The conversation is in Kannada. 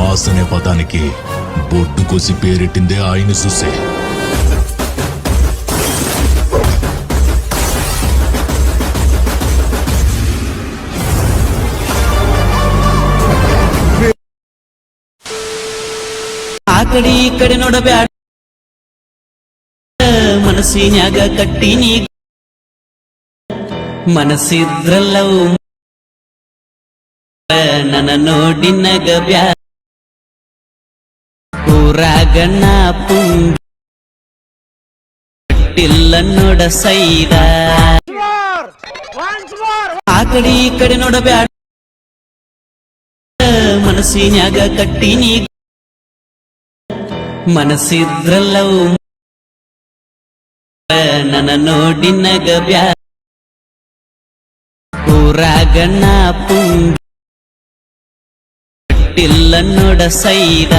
బాస్ అనే పదానికి బొడ్డు కోసి పేరెట్టిందే ఆయన చూసే. ಆಕಡೆ ಈ ಕಡೆ ನೋಡಬ್ಯಾಡ, ಮನಸ್ಸಿನ್ಯಾಗ ಕಟ್ಟಿ ನೀ ಮನಸ್ಸಿದ್ರಲ್ಲವು ನನ್ನ ನೋಡಿ ನಗಬ್ಯಾ. ಊರಾಗಣ್ಣ ಪುಂಗಿಲ್ಲ ನೋಡ ಸೈದ, ಆ ಕಡೆ ಈ ಕಡೆ ನೋಡಬ್ಯಾಡ, ಮನಸ್ಸಿನ್ಯಾಗ ಕಟ್ಟಿ ನೀ ಮನಸ್ಸಿದ್ರಲ್ಲವು ನನ್ನ ನೋಡಿ ನಗಬ್ಯಾ. ಊರಾಗಣ್ಣ ಪುಂಗಿಲ್ಲ ನೋಡ ಸೈದ.